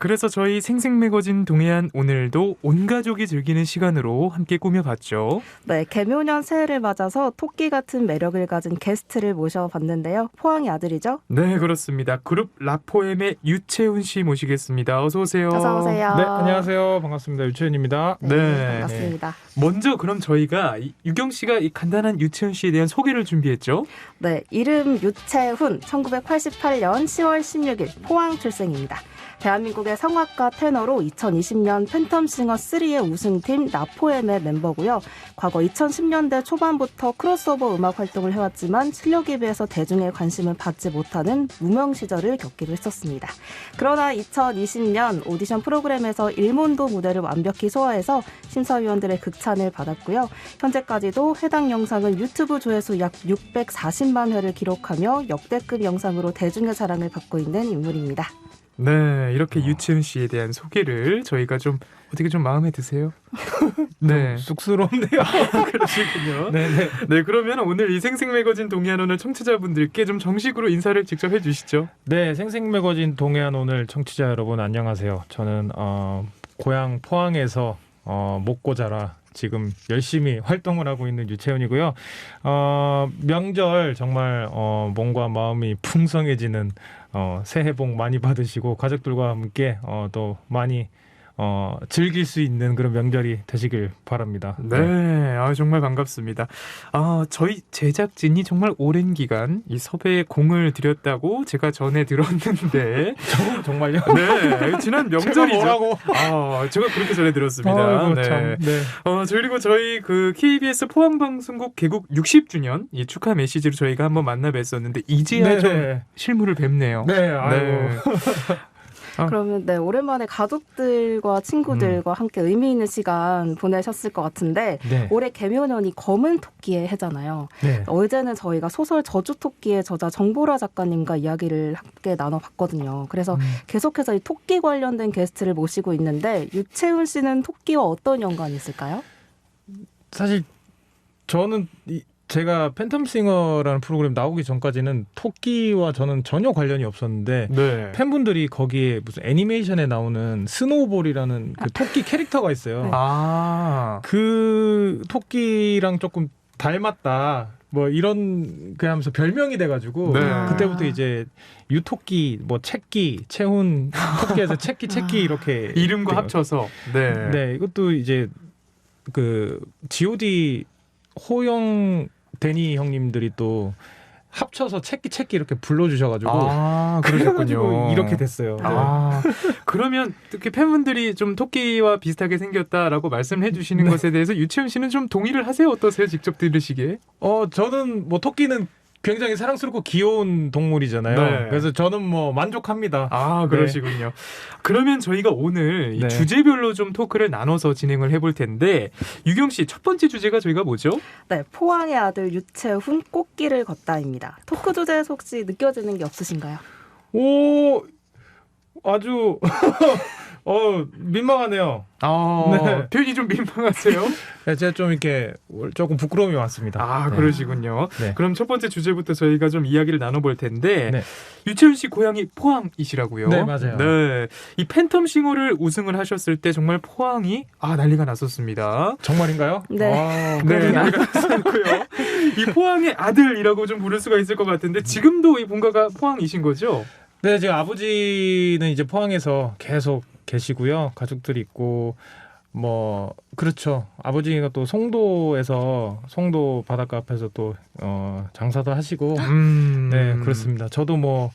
그래서 저희 생생매거진 동해안 오늘도 온 가족이 즐기는 시간으로 함께 꾸며봤죠. 네, 개묘년 새해를 맞아서 토끼 같은 매력을 가진 게스트를 모셔봤는데요. 포항의 아들이죠? 네, 그렇습니다. 그룹 라포엠의 유채훈 씨 모시겠습니다. 어서 오세요. 어서 오세요. 네, 안녕하세요. 반갑습니다. 유채윤입니다. 네, 반갑습니다. 먼저 그럼 저희가 유경 씨가 이 간단한 유채훈 씨에 대한 소개를 준비했죠. 네, 이름 유채훈, 1988년 10월 16일 포항 출생입니다. 대한민국의 성악가 테너로 2020년 팬텀싱어 3의 우승팀 라포엠의 멤버고요. 과거 2010년대 초반부터 크로스오버 음악 활동을 해왔지만 실력에 비해서 대중의 관심을 받지 못하는 무명 시절을 겪기도 했었습니다. 그러나 2020년 오디션 프로그램에서 일몬도 무대를 완벽히 소화해서 심사위원들의 극찬을 받았고요. 현재까지도 해당 영상은 유튜브 조회수 약 640만 회를 기록하며 역대급 영상으로 대중의 사랑을 받고 있는 인물입니다. 네, 이렇게 유채훈 씨에 대한 소개를 저희가 좀 어떻게 좀 마음에 드세요? 네, 쑥스러운데요. 그러시군요. 네네. 네, 그러면 오늘 이 생생매거진 동해안 오늘 청취자분들께 좀 정식으로 인사를 직접 해주시죠. 네, 생생매거진 동해안 오늘 청취자 여러분 안녕하세요. 저는 고향 포항에서 먹고 자라 지금 열심히 활동을 하고 있는 유채훈이고요. 명절 정말 몸과 마음이 풍성해지는 새해 복 많이 받으시고 가족들과 함께 또 많이 즐길 수 있는 그런 명절이 되시길 바랍니다. 네, 정말 반갑습니다. 저희 제작진이 정말 오랜 기간 이 섭외에 공을 들였다고 제가 전에 들었는데 정말요? 네, 지난 명절이죠. 뭐라고? 제가 그렇게 전해 들었습니다. 아이고, 네. 참, 네. 그리고 저희 그 KBS 포항방송국 개국 60주년 이 축하 메시지로 저희가 한번 만나 뵀었는데 이제야 좀 실물을 뵙네요. 네, 아이고. 그러면 네, 오랜만에 가족들과 친구들과 함께 의미 있는 시간 보내셨을 것 같은데 네. 올해 개묘년이 검은 토끼의 해잖아요. 네. 어제는 저희가 소설 저주토끼의 저자 정보라 작가님과 이야기를 함께 나눠봤거든요. 그래서 계속해서 이 토끼 관련된 게스트를 모시고 있는데 유채훈 씨는 토끼와 어떤 연관이 있을까요? 사실 저는 제가 팬텀싱어라는 프로그램 나오기 전까지는 토끼와 저는 전혀 관련이 없었는데 네. 팬분들이 거기에 무슨 애니메이션에 나오는 스노우볼이라는 그 토끼 캐릭터가 있어요. 그 토끼랑 조금 닮았다. 뭐 이런 그냥 하면서 별명이 돼가지고 네. 그때부터 이제 유토끼, 뭐 채끼, 채훈 토끼에서 채끼 이렇게 이름과 돼요. 합쳐서 네, 이것도 이제 그 G.O.D 호영 데니 형님들이 또 합쳐서 채끼 이렇게 불러주셔가지고 그러셨군요. 이렇게 됐어요. 그러면 이렇게 팬분들이 좀 토끼와 비슷하게 생겼다라고 말씀해 주시는 것에 대해서 유채훈 씨는 좀 동의를 하세요? 어떠세요? 직접 들으시기에? 저는 뭐 토끼는 굉장히 사랑스럽고 귀여운 동물이잖아요. 네. 그래서 저는 뭐 만족합니다. 그러시군요. 네. 그러면 저희가 오늘 이 네. 주제별로 좀 토크를 나눠서 진행을 해볼 텐데 유경 씨 첫 번째 주제가 저희가 뭐죠? 네, 포항의 아들 유채훈 꽃길을 걷다입니다. 토크 주제에서 혹시 느껴지는 게 없으신가요? 오, 아주 민망하네요. 네. 표현이 좀 민망하세요? 네, 제가 좀 이렇게 조금 부끄러움이 왔습니다. 네. 그러시군요. 네. 그럼 첫 번째 주제부터 저희가 좀 이야기를 나눠볼 텐데 네. 유채훈 씨 고향이 포항이시라고요? 네, 맞아요. 네, 이 팬텀싱어를 우승을 하셨을 때 정말 포항이 난리가 났었습니다. 정말인가요? 네. 네, 난리가 났었고요. 이 포항의 아들이라고 좀 부를 수가 있을 것 같은데 지금도 이 본가가 포항이신 거죠? 네, 지금 아버지는 이제 포항에서 계속 계시고요. 가족들이 있고 뭐 그렇죠. 아버지가 또 송도에서 송도 바닷가 앞에서 또 장사도 하시고 네, 그렇습니다. 저도 뭐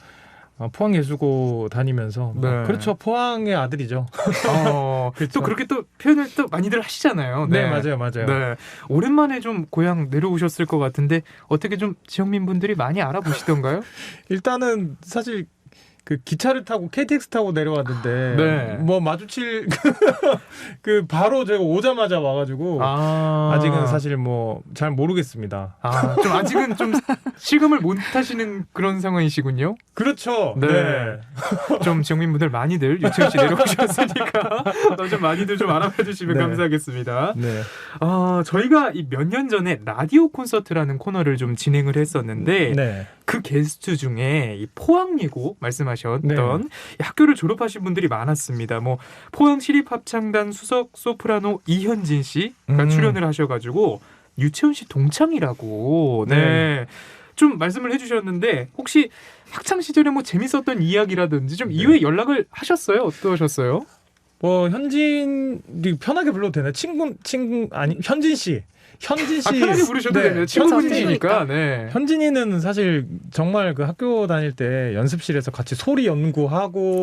포항예술고 다니면서 네. 그렇죠. 포항의 아들이죠. 그렇죠. 또 그렇게 또 표현을 또 많이들 하시잖아요. 네, 맞아요. 네, 오랜만에 좀 고향 내려오셨을 것 같은데 어떻게 좀 지역민 분들이 많이 알아보시던가요? 일단은 사실 그 기차를 타고 KTX 타고 내려왔는데 네. 뭐 마주칠 그 바로 제가 오자마자 와가지고 아직은 사실 뭐 잘 모르겠습니다. 좀 아직은 좀 실감을 못 하시는 그런 상황이시군요. 그렇죠. 네. 좀 지역민분들 많이들 유채훈 씨 내려오셨으니까 좀 많이들 좀 알아봐 주시면 네. 감사하겠습니다. 네. 저희가 이 몇 년 전에 라디오 콘서트라는 코너를 좀 진행을 했었는데 네. 그 게스트 중에 이 포항예고 말씀하셨던 네. 이 학교를 졸업하신 분들이 많았습니다. 뭐 포항시립합창단 수석 소프라노 이현진 씨가 출연을 하셔가지고 유채훈 씨 동창이라고 네. 좀 말씀을 해주셨는데 혹시 학창 시절에 뭐 재밌었던 이야기라든지 좀 이후에 연락을 하셨어요? 어떠셨어요? 뭐 현진이 편하게 불러도 되나? 친구 아니 현진 씨. 현진 씨. 편하게 부르셔도 네, 됩니다. 친구분이시니까. 네. 현진이는 사실 정말 그 학교 다닐 때 연습실에서 같이 소리 연구하고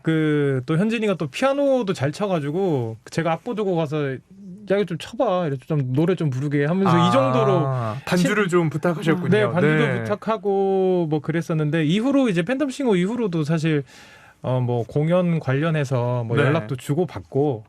그 또 현진이가 또 피아노도 잘 쳐가지고 제가 악보 두고 가서 야 이거 좀 쳐봐 이렇게 좀 노래 좀 부르게 하면서 이 정도로 반주를 좀 부탁하셨군요. 네 반주도 네. 부탁하고 뭐 그랬었는데 이후로 이제 팬텀싱어 이후로도 사실 뭐 공연 관련해서 뭐 네. 연락도 주고 받고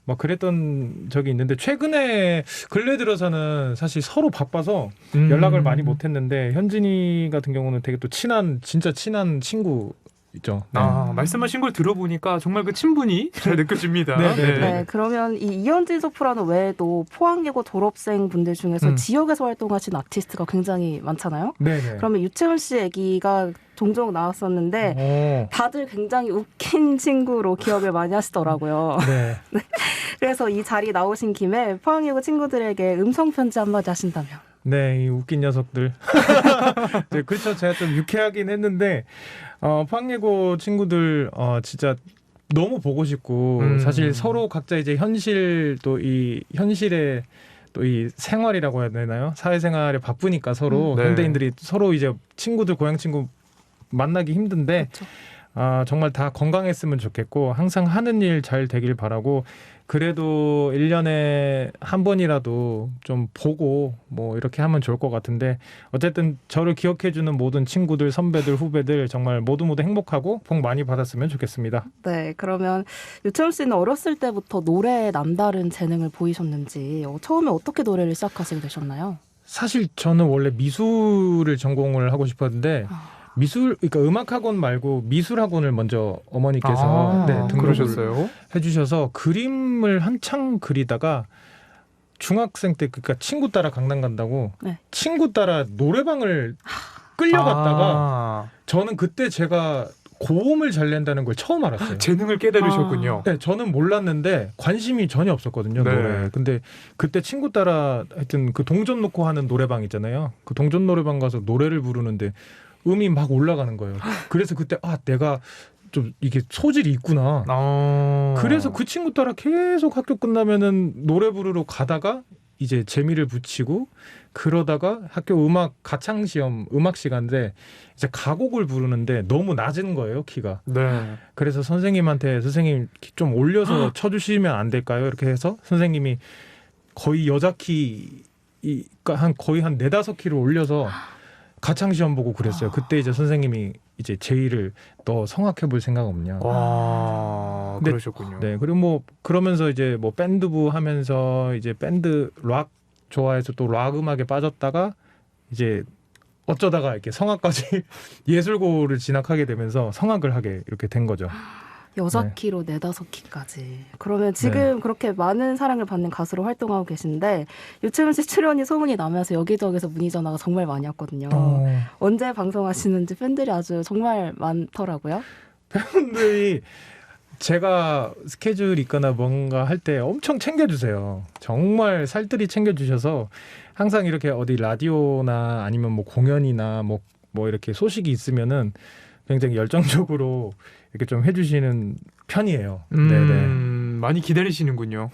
뭐 그랬던 적이 있는데 최근에 근래 들어서는 사실 서로 바빠서 연락을 많이 못했는데 현진이 같은 경우는 되게 또 진짜 친한 친구 있죠. 네. 말씀하신 걸 들어보니까 정말 그 친분이 잘 느껴집니다. 네, 네, 네, 그러면 이 이현진 소프라노 외에도 포항예고 졸업생 분들 중에서 지역에서 활동하신 아티스트가 굉장히 많잖아요. 네네. 그러면 유채훈 씨 얘기가 종종 나왔었는데 다들 굉장히 웃긴 친구로 기억을 많이 하시더라고요. 네. 그래서 이 자리 나오신 김에 포항예고 친구들에게 음성 편지 한마디 하신다면. 네, 이 웃긴 녀석들. 네, 그렇죠. 제가 좀 유쾌하긴 했는데 포항예고 친구들 진짜 너무 보고 싶고 사실 서로 각자 이제 현실 또 이 현실에 또 이 생활이라고 해야 되나요? 사회생활에 바쁘니까 서로 네. 현대인들이 서로 이제 친구들 고향 친구 만나기 힘든데 그렇죠. 정말 다 건강했으면 좋겠고 항상 하는 일 잘 되길 바라고 그래도 1년에 한 번이라도 좀 보고 뭐 이렇게 하면 좋을 것 같은데 어쨌든 저를 기억해주는 모든 친구들, 선배들, 후배들 정말 모두 행복하고 복 많이 받았으면 좋겠습니다. 네, 그러면 유채훈 씨는 어렸을 때부터 노래에 남다른 재능을 보이셨는지 처음에 어떻게 노래를 시작하시게 되셨나요? 사실 저는 원래 미술을 전공을 하고 싶었는데 그러니까 음악학원 말고 미술학원을 먼저 어머니께서 등록을 해주셔서 그림을 한창 그리다가 중학생 때 그러니까 친구 따라 강남 간다고 친구 따라 노래방을 끌려갔다가 저는 그때 제가 고음을 잘 낸다는 걸 처음 알았어요. 재능을 깨달으셨군요. 네, 저는 몰랐는데 관심이 전혀 없었거든요. 노래. 근데 그때 친구 따라 하여튼 그 동전 놓고 하는 노래방 있잖아요. 그 동전 노래방 가서 노래를 부르는데 음이 막 올라가는 거예요. 그래서 그때 내가 좀 이게 소질이 있구나. 그래서 그 친구 따라 계속 학교 끝나면은 노래 부르러 가다가 이제 재미를 붙이고 그러다가 학교 음악 가창 시험 음악 시간인데 이제 가곡을 부르는데 너무 낮은 거예요, 키가. 네. 그래서 선생님한테 선생님 좀 올려서 쳐주시면 안 될까요? 이렇게 해서 선생님이 거의 여자 키 거의 한 4-5키를 올려서 가창 시험 보고 그랬어요. 그때 이제 선생님이 이제 제의를 너 성악해 볼 생각 없냐. 그러셨군요. 네. 그리고 뭐 그러면서 이제 뭐 밴드부 하면서 이제 밴드 락 좋아해서 또 락 음악에 빠졌다가 이제 어쩌다가 이렇게 성악까지 예술고를 진학하게 되면서 성악을 하게 이렇게 된 거죠. 여자 키로 4-5키까지. 그러면 지금 그렇게 많은 사랑을 받는 가수로 활동하고 계신데 유채훈 씨 출연이 소문이 나면서 여기저기서 문의 전화가 정말 많이 왔거든요. 언제 방송하시는지 팬들이 아주 정말 많더라고요. 팬들이 제가 스케줄 있거나 뭔가 할 때 엄청 챙겨주세요. 정말 살뜰히 챙겨주셔서 항상 이렇게 어디 라디오나 아니면 뭐 공연이나 뭐 이렇게 소식이 있으면은 굉장히 열정적으로 이렇게 좀 해주시는 편이에요. 네네. 많이 기다리시는군요.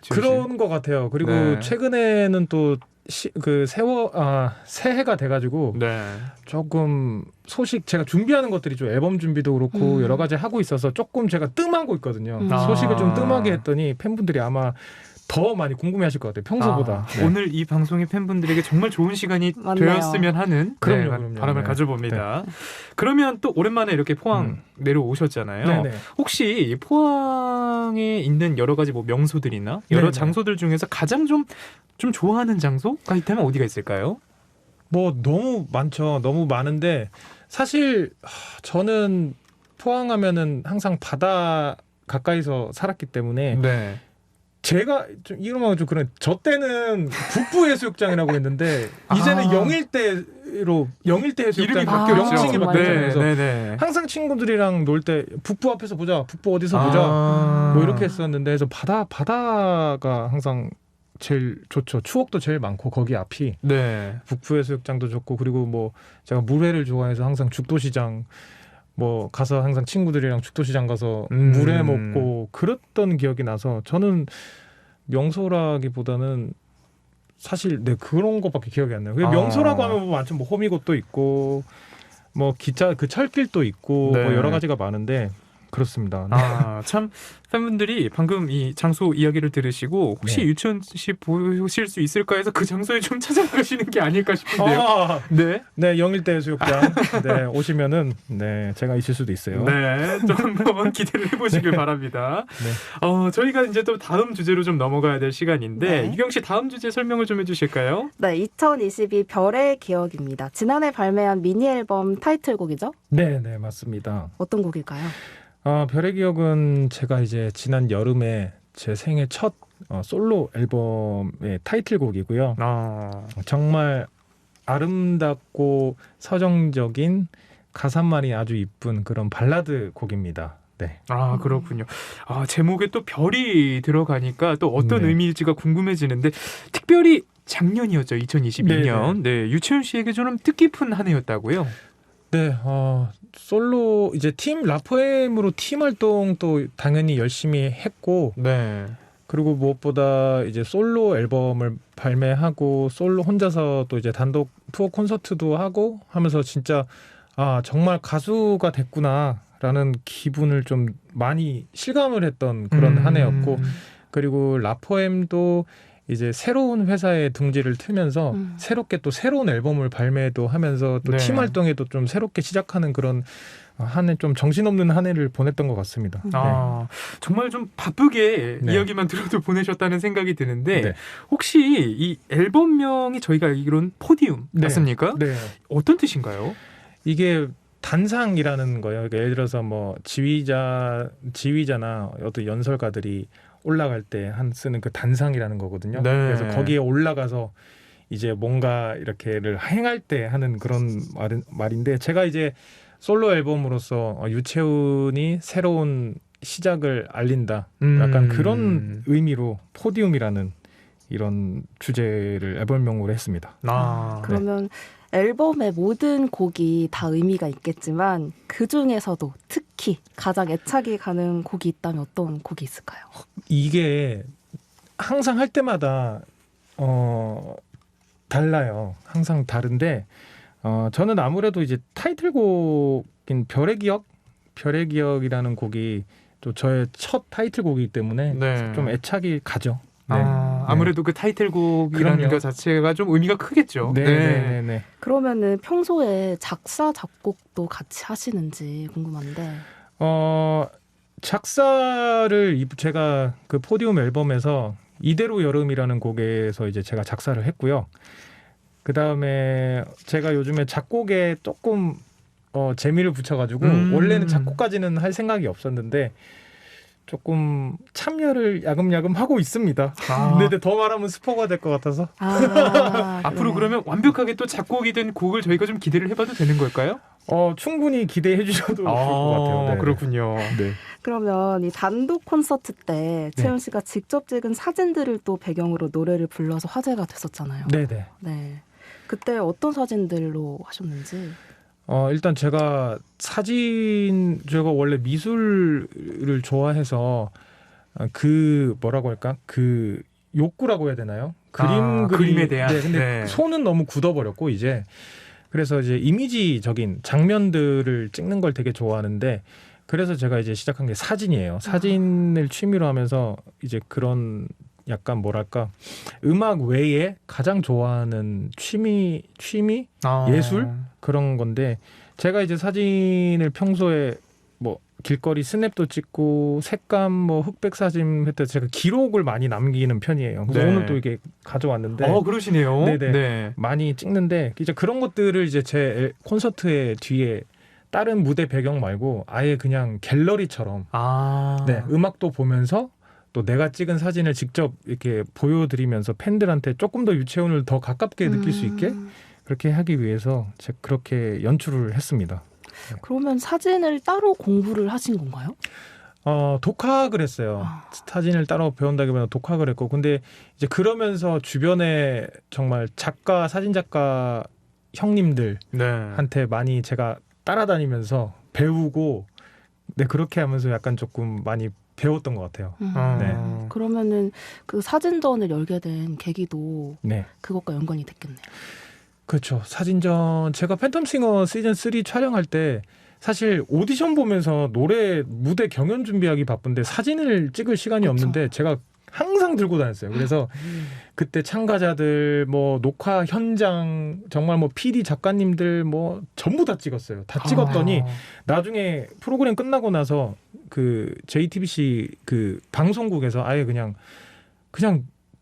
그런 것 같아요. 그리고 최근에는 또 새해가 돼가지고 조금 소식 제가 준비하는 것들이 좀 앨범 준비도 그렇고 여러 가지 하고 있어서 조금 제가 뜸하고 있거든요. 소식을 좀 뜸하게 했더니 팬분들이 아마 더 많이 궁금해하실 것 같아요. 평소보다. 오늘 이 방송의 팬분들에게 정말 좋은 시간이 맞네요. 되었으면 하는 그럼요. 바람을 가져봅니다. 그러면 또 오랜만에 이렇게 포항 내려오셨잖아요. 네네. 혹시 포항에 있는 여러 가지 뭐 명소들이나 여러 장소들 중에서 가장 좀 좋아하는 장소가 있다면 어디가 있을까요? 뭐 너무 많죠. 너무 많은데 사실 저는 포항하면은 항상 바다 가까이서 살았기 때문에 제가 좀 이름하고 좀 그런 저 때는 북부해수욕장이라고 했는데 이제는 영일대 영일대로 영일대 해수욕장 이름이 바뀌었죠. 명칭이 바뀌었잖아요. 그래서 네. 항상 친구들이랑 놀 때 북부 앞에서 보자, 북부 어디서 보자, 뭐 이렇게 했었는데 그래서 바다가 항상 제일 좋죠. 추억도 제일 많고 거기 앞이 네. 북부 해수욕장도 좋고 그리고 뭐 제가 물회를 좋아해서 항상 죽도시장 뭐 가서 항상 친구들이랑 죽도시장 가서 물회 먹고 그랬던 기억이 나서 저는 명소라기보다는 사실 그런 것밖에 기억이 안 나요. 명소라고 하면 뭐 완전 뭐 호미곶도 있고 뭐 기차 그 철길도 있고 네. 뭐 여러 가지가 많은데 그렇습니다. 참 팬분들이 방금 이 장소 이야기를 들으시고 혹시 네. 유치원 씨 보실 수 있을까 해서 그 장소에 좀 찾아가시는 게 아닐까 싶은데요. 네. 네, 영일대 해수욕장 네, 오시면은 네, 제가 있을 수도 있어요. 네, 좀 한번 기대를 해보시길 바랍니다. 네. 저희가 이제 또 다음 주제로 좀 넘어가야 될 시간인데 네. 유경 씨 다음 주제 설명을 좀 해주실까요? 네, 2022 별의 기억입니다. 지난해 발매한 미니 앨범 타이틀곡이죠? 네, 네, 맞습니다. 어떤 곡일까요? 별의 기억은 제가 이제 지난 여름에 제 생애 첫 솔로 앨범의 타이틀곡이고요. 정말 아름답고 서정적인 가사말이 아주 이쁜 그런 발라드 곡입니다. 네. 그렇군요. 제목에 또 별이 들어가니까 또 어떤 네. 의미일지가 궁금해지는데 특별히 작년이었죠. 2022년. 네, 유채윤 씨에게 좀 뜻깊은 한 해였다고요? 네, 솔로 이제 팀 라포엠으로 팀 활동도 당연히 열심히 했고, 네. 그리고 무엇보다 이제 솔로 앨범을 발매하고 솔로 혼자서 또 이제 단독 투어 콘서트도 하고 하면서 진짜 정말 가수가 됐구나라는 기분을 좀 많이 실감을 했던 그런 한 해였고, 그리고 라포엠도 이제 새로운 회사에 둥지를 트면서 새롭게 또 새로운 앨범을 발매도 하면서 또 네. 팀 활동에도 좀 새롭게 시작하는 그런 한 해 좀 정신없는 한 해를 보냈던 것 같습니다. 정말 좀 바쁘게 네. 이야기만 들어도 보내셨다는 생각이 드는데 네. 혹시 이 앨범명이 저희가 알기로는 포디움 네. 맞습니까? 네. 어떤 뜻인가요? 이게 단상이라는 거예요. 그러니까 예를 들어서 뭐 지휘자나 어떤 연설가들이 올라갈 때 쓰는 그 단상이라는 거거든요. 네. 그래서 거기에 올라가서 이제 뭔가 이렇게를 행할 때 하는 그런 말인데 제가 이제 솔로 앨범으로서 유채훈이 새로운 시작을 알린다. 약간 그런 의미로 포디움이라는 이런 주제를 앨범명으로 했습니다. 그러면 앨범의 모든 곡이 다 의미가 있겠지만 그 중에서도 특히 가장 애착이 가는 곡이 있다면 어떤 곡이 있을까요? 이게 항상 할 때마다 달라요. 항상 다른데 저는 아무래도 이제 타이틀곡인 별의 기억이라는 곡이 또 저의 첫 타이틀곡이기 때문에 네. 좀 애착이 가죠. 네. 아무래도 그 타이틀곡이라는 그럼요. 것 자체가 좀 의미가 크겠죠. 네. 그러면은 평소에 작사 작곡도 같이 하시는지 궁금한데. 작사를 제가 그 포디움 앨범에서 이대로 여름이라는 곡에서 이제 제가 작사를 했고요. 그 다음에 제가 요즘에 작곡에 조금 재미를 붙여가지고 원래는 작곡까지는 할 생각이 없었는데 조금 참여를 야금야금 하고 있습니다. 근데 더 말하면 스포가 될 것 같아서. 앞으로 그러면 완벽하게 또 작곡이 된 곡을 저희가 좀 기대를 해봐도 되는 걸까요? 충분히 기대해 주셔도 좋을 것 같아요. 네. 그렇군요. 네. 그러면 이 단독 콘서트 때 채윤 씨가 직접 찍은 사진들을 또 배경으로 노래를 불러서 화제가 됐었잖아요. 네네. 네. 그때 어떤 사진들로 하셨는지. 일단 제가 원래 미술을 좋아해서 그 뭐라고 할까? 그 욕구라고 해야 되나요? 그림에 대한. 네, 근데 손은 너무 굳어버렸고 이제 그래서 이제 이미지적인 장면들을 찍는 걸 되게 좋아하는데 그래서 제가 이제 시작한 게 사진이에요. 사진을 취미로 하면서 이제 그런 약간 뭐랄까 음악 외에 가장 좋아하는 취미 예술 그런 건데 제가 이제 사진을 평소에 뭐 길거리 스냅도 찍고 색감 뭐 흑백 사진 했을 때 제가 기록을 많이 남기는 편이에요. 그래서 오늘 또 이게 가져왔는데 그러시네요. 네네. 네. 많이 찍는데 이제 그런 것들을 이제 제 콘서트의 뒤에 다른 무대 배경 말고 아예 그냥 갤러리처럼 네, 음악도 보면서 또 내가 찍은 사진을 직접 이렇게 보여드리면서 팬들한테 조금 더 유채훈을 더 가깝게 느낄 수 있게 그렇게 하기 위해서 제가 그렇게 연출을 했습니다. 그러면 사진을 따로 공부를 하신 건가요? 독학을 했어요. 사진을 따로 배운다기보다 독학을 했고, 근데 이제 그러면서 주변에 정말 사진 작가 형님들한테 네. 많이 제가 따라다니면서 배우고, 네, 그렇게 하면서 약간 조금 많이 배웠던 것 같아요. 네. 그러면은 그 사진전을 열게 된 계기도 네. 그것과 연관이 됐겠네요. 그렇죠. 사진전 제가 팬텀싱어 시즌 3 촬영할 때 사실 오디션 보면서 노래 무대 경연 준비하기 바쁜데 사진을 찍을 시간이 그쵸. 없는데 제가 항상 들고 다녔어요. 그래서 그때 참가자들 뭐 녹화 현장 정말 뭐 PD 작가님들 뭐 전부 다 찍었어요. 다 찍었더니 나중에 프로그램 끝나고 나서 그 JTBC 그 방송국에서 아예 그냥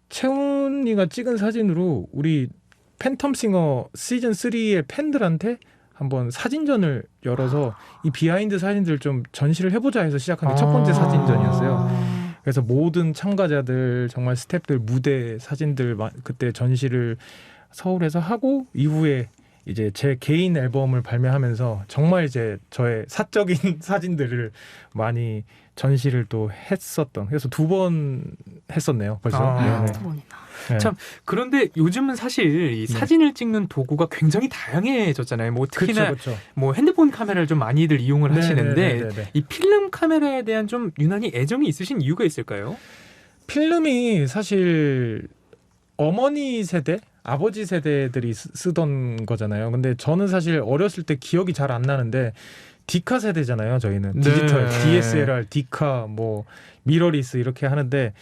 채훈이가 찍은 사진으로 우리 팬텀싱어 시즌 3의 팬들한테 한번 사진전을 열어서 이 비하인드 사진들을 좀 전시를 해보자 해서 시작한 게 첫 번째 사진전이었어요. 그래서 모든 참가자들 정말 스태프들 무대 사진들 그때 전시를 서울에서 하고 이후에 이제 제 개인 앨범을 발매하면서 정말 이제 저의 사적인 사진들을 많이 전시를 또 했었던, 그래서 2번 했었네요 벌써. 네. 두 번이나. 네. 참, 그런데 요즘은 사실 이 사진을 찍는 도구가 굉장히 다양해졌잖아요. 뭐 특히나 그쵸. 뭐 핸드폰 카메라를 좀 많이들 이용을 하시는데 네네네네. 이 필름 카메라에 대한 좀 유난히 애정이 있으신 이유가 있을까요? 필름이 사실 어머니 세대, 아버지 세대들이 쓰던 거잖아요. 근데 저는 사실 어렸을 때 기억이 잘 안 나는데 디카 세대잖아요. 저희는 네. 디지털, DSLR, 디카, 뭐 미러리스 이렇게 하는데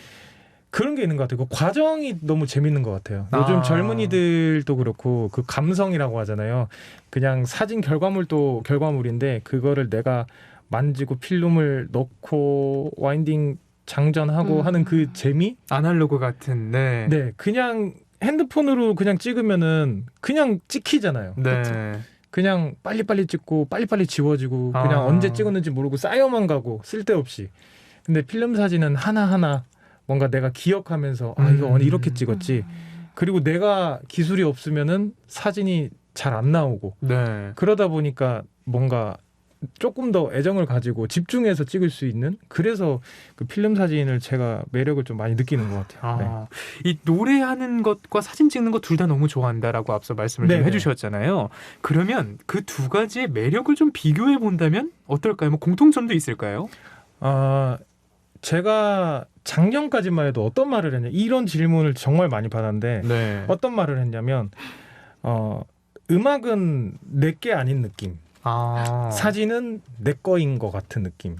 그런 게 있는 것 같아요. 그 과정이 너무 재밌는 것 같아요. 요즘 젊은이들도 그렇고 그 감성이라고 하잖아요. 그냥 사진 결과물도 결과물인데 그거를 내가 만지고 필름을 넣고 와인딩 장전하고 하는 그 재미? 아날로그 같은. 네. 네, 그냥 핸드폰으로 그냥 찍으면은 그냥 찍히잖아요. 네. 그냥 빨리빨리 찍고 빨리빨리 지워지고 그냥 언제 찍었는지 모르고 쌓여만 가고 쓸데없이. 근데 필름 사진은 하나하나 뭔가 내가 기억하면서 이거 이렇게 찍었지. 그리고 내가 기술이 없으면은 사진이 잘 안 나오고. 네. 그러다 보니까 뭔가 조금 더 애정을 가지고 집중해서 찍을 수 있는, 그래서 그 필름 사진을 제가 매력을 좀 많이 느끼는 것 같아요. 이 노래하는 것과 사진 찍는 것 둘 다 너무 좋아한다라고 앞서 말씀을 좀 네네. 해주셨잖아요. 그러면 그 두 가지의 매력을 좀 비교해 본다면 어떨까요? 뭐 공통점도 있을까요? 제가 작년까지만 해도 어떤 말을 했냐, 이런 질문을 정말 많이 받았는데 네. 어떤 말을 했냐면 음악은 내게 아닌 느낌, 사진은 내 거인 것 같은 느낌.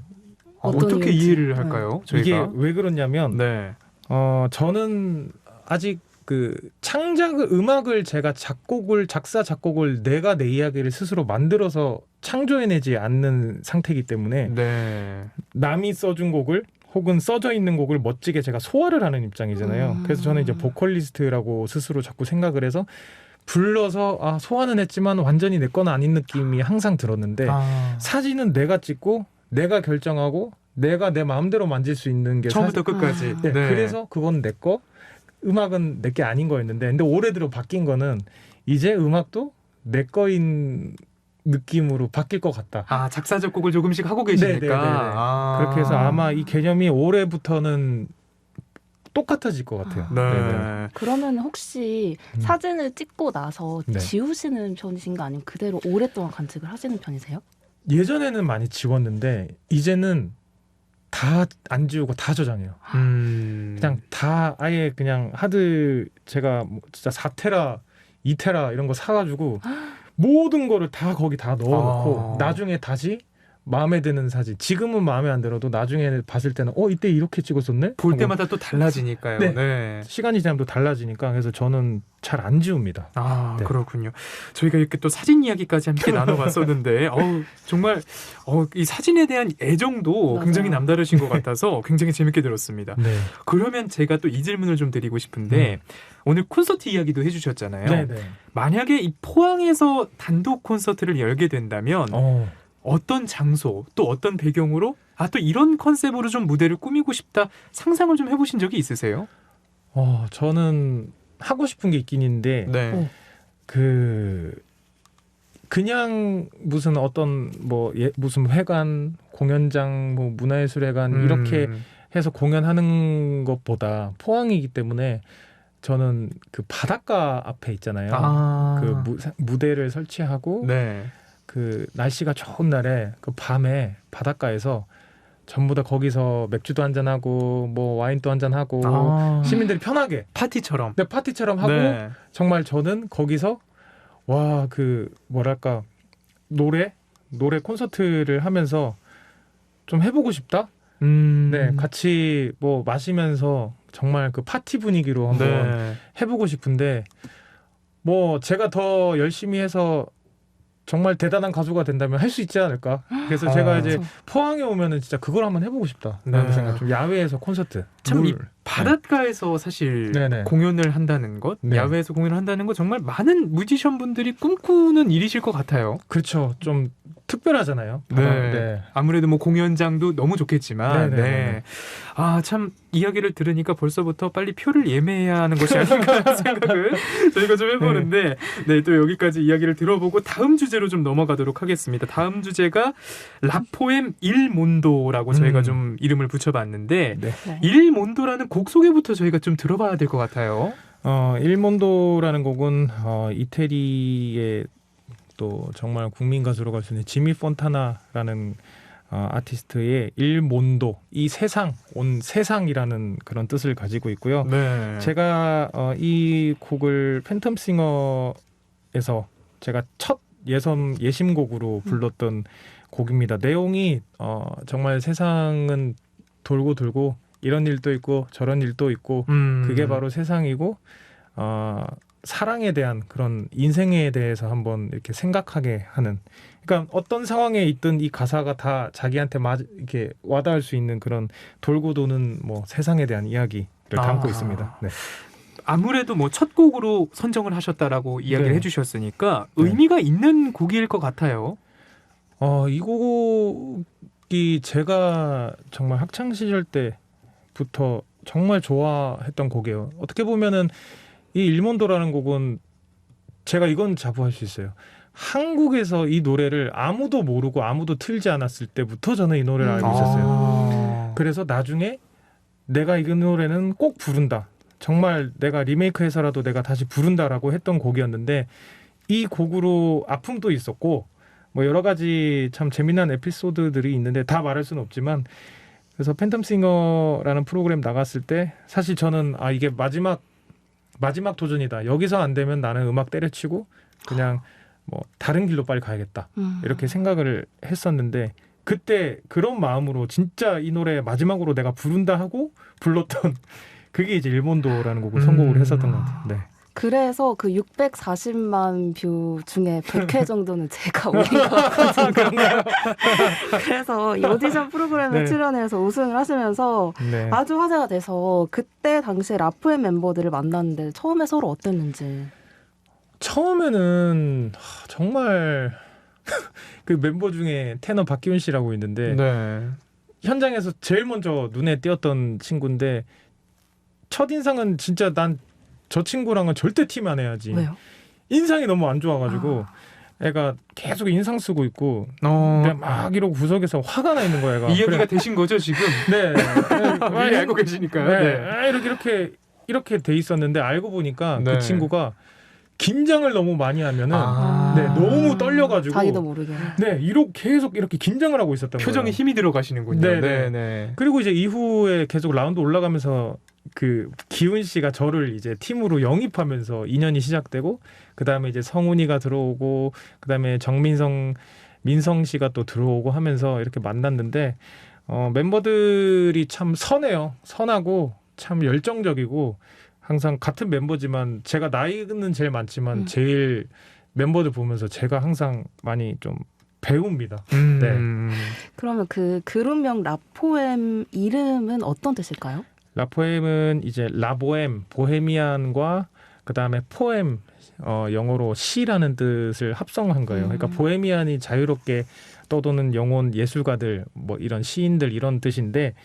어떻게 이유인지. 이해를 할까요? 저희가? 이게 왜 그러냐면 네. 저는 아직 그 음악을 제가 작사 작곡을 내가 내 이야기를 스스로 만들어서 창조해내지 않는 상태이기 때문에 네. 남이 써준 곡을 혹은 써져 있는 곡을 멋지게 제가 소화를 하는 입장이잖아요. 그래서 저는 이제 보컬리스트라고 스스로 자꾸 생각을 해서 불러서 소화는 했지만 완전히 내 건 아닌 느낌이 항상 들었는데 사진은 내가 찍고 내가 결정하고 내가 내 마음대로 만질 수 있는 게 처음부터 끝까지. 네, 그래서 그건 내 거, 음악은 내 게 아닌 거였는데, 근데 올해 들어 바뀐 거는 이제 음악도 내 거인 느낌으로 바뀔 것 같다. 작사 작곡을 조금씩 하고 계시니까. 네네네네. 그렇게 해서 아마 이 개념이 올해부터는 똑같아질 것 같아요. 네. 그러면 혹시 사진을 찍고 나서 네. 지우시는 편이신가 아니면 그대로 오랫동안 간직을 하시는 편이세요? 예전에는 많이 지웠는데 이제는 다 안 지우고 다 저장해요. 그냥 다 아예 그냥 하드 제가 뭐 진짜 4테라, 2테라 이런 거 사가지고 모든 거를 다 거기 다 넣어놓고 나중에 다시 마음에 드는 사진, 지금은 마음에 안 들어도 나중에 봤을 때는 이때 이렇게 찍었었네? 볼 하고 때마다 또 달라지니까요. 네. 네. 시간이 지나면 또 달라지니까, 그래서 저는 잘 안 지웁니다. 네. 그렇군요. 저희가 이렇게 또 사진 이야기까지 함께 나눠봤었는데 정말 이 사진에 대한 애정도 맞아요. 굉장히 남다르신 것 같아서 굉장히 재밌게 들었습니다. 네. 그러면 제가 또 이 질문을 좀 드리고 싶은데 오늘 콘서트 이야기도 해주셨잖아요. 네네. 만약에 이 포항에서 단독 콘서트를 열게 된다면 어떤 장소 또 어떤 배경으로 또 이런 컨셉으로 좀 무대를 꾸미고 싶다 상상을 좀 해보신 적이 있으세요? 저는 하고 싶은 게 있긴 있는데 네. 그냥 무슨 어떤 뭐 무슨 회관, 공연장, 뭐 문화예술회관 이렇게 해서 공연하는 것보다 포항이기 때문에 저는 그 바닷가 앞에 있잖아요. 그 무대를 설치하고 네. 그 날씨가 좋은 날에 그 밤에 바닷가에서 전부 다 거기서 맥주도 한잔 하고 뭐 와인도 한잔 하고 시민들이 편하게 파티처럼. 네, 파티처럼 하고 네. 정말 저는 거기서 와 그 뭐랄까 노래 콘서트를 하면서 좀 해보고 싶다. 네, 같이 뭐 마시면서 정말 그 파티 분위기로 한번 네. 해보고 싶은데 뭐 제가 더 열심히 해서 정말 대단한 가수가 된다면 할 수 있지 않을까. 그래서 제가 이제 포항에 오면은 진짜 그걸 한번 해보고 싶다라는 네. 생각. 좀 야외에서 콘서트. 참 이 바닷가에서 사실 네네. 공연을 한다는 것, 네. 야외에서 공연을 한다는 것 정말 많은 뮤지션 분들이 꿈꾸는 일이실 것 같아요. 그렇죠. 좀 특별하잖아요. 네. 아무래도 뭐 공연장도 너무 좋겠지만, 네네네. 네. 아, 참 이야기를 들으니까 벌써부터 빨리 표를 예매해야 하는 것이 아닌가 하는 생각을 저희가 좀 해보는데, 네, 또 여기까지 이야기를 들어보고 다음 주제로 좀 넘어가도록 하겠습니다. 다음 주제가 라포엠 일몬도라고 저희가 좀 이름을 붙여봤는데, 네. 일몬도라는 곡 소개부터 저희가 좀 들어봐야 될 것 같아요. 일몬도라는 곡은 이태리의 또 정말 국민 가수로 갈 수 있는 지미 폰타나라는 아티스트의 일몬도, 이 세상, 온 세상이라는 그런 뜻을 가지고 있고요. 네. 제가 이 곡을 팬텀싱어에서 제가 첫 예심곡으로 불렀던 곡입니다. 내용이 정말 세상은 돌고 돌고 이런 일도 있고 저런 일도 있고 그게 바로 세상이고 사랑에 대한 그런 인생에 대해서 한번 이렇게 생각하게 하는, 그러니까 어떤 상황에 있든 이 가사가 다 자기한테 이렇게 와닿을 수 있는 그런 돌고 도는 뭐 세상에 대한 이야기를 담고 있습니다. 네. 아무래도 뭐 첫 곡으로 선정을 하셨다라고 이야기를 네. 해주셨으니까 네. 의미가 있는 곡일 것 같아요. 이 곡이 제가 정말 학창 시절 때부터 정말 좋아했던 곡이에요. 어떻게 보면은 이 일몬도라는 곡은 제가 이건 자부할 수 있어요. 한국에서 이 노래를 아무도 모르고 아무도 틀지 않았을 때부터 저는 이 노래를 알고 있었어요. 그래서 나중에 내가 이 노래는 꼭 부른다. 정말 내가 리메이크해서라도 내가 다시 부른다라고 했던 곡이었는데 이 곡으로 아픔도 있었고 뭐 여러 가지 참 재미난 에피소드들이 있는데 다 말할 수는 없지만, 그래서 팬텀싱어라는 프로그램 나갔을 때 사실 저는 이게 마지막 도전이다. 여기서 안 되면 나는 음악 때려치고 그냥 뭐 다른 길로 빨리 가야겠다. 이렇게 생각을 했었는데 그때 그런 마음으로 진짜 이 노래 마지막으로 내가 부른다 하고 불렀던 그게 이제 일몬도라는 곡을 선곡을 했었던 것 같아요. 네. 그래서 그 640만 뷰 중에 100회 정도는 제가 올린 것 같거든요. 그래서 이 오디션 프로그램에 네. 출연해서 우승을 하시면서 네. 아주 화제가 돼서 그때 당시에 라포엠 멤버들을 만났는데 처음에 서로 어땠는지. 처음에는 정말 그 멤버 중에 테너 박기훈 씨라고 있는데 네. 현장에서 제일 먼저 눈에 띄었던 친구인데 첫인상은 진짜 난 저 친구랑은 절대 팀 안 해야지. 왜요? 인상이 너무 안 좋아가지고 애가 계속 인상 쓰고 있고 그냥 막 이러고 구석에서 화가 나 있는 거야. 애가. 이야기가 되신 거죠 지금? 네. 미리 알고 계시니까요. 네. 이렇게 돼 있었는데 알고 보니까 네. 그 친구가 긴장을 너무 많이 하면은 네, 너무 떨려가지고 자기도 모르게. 네, 계속 이렇게 긴장을 하고 있었던 거예요. 표정에 힘이 들어가시는군요. 네. 네. 그리고 이제 이후에 계속 라운드 올라가면서 그 기훈 씨가 저를 이제 팀으로 영입하면서 인연이 시작되고, 그 다음에 이제 성훈이가 들어오고, 그 다음에 민성 씨가 또 들어오고 하면서 이렇게 만났는데 멤버들이 참 선하고 참 열정적이고, 항상 같은 멤버지만 제가 나이는 제일 많지만 제일 멤버들 보면서 제가 항상 많이 좀 배웁니다. 네. 그러면 그 그룹명 라포엠 이름은 어떤 뜻일까요? 라포엠은 이제 라보엠, 보헤미안과 그 다음에 포엠, 영어로 시라는 뜻을 합성한 거예요. 그러니까 보헤미안이 자유롭게 떠도는 영혼 예술가들, 뭐 이런 시인들 이런 뜻인데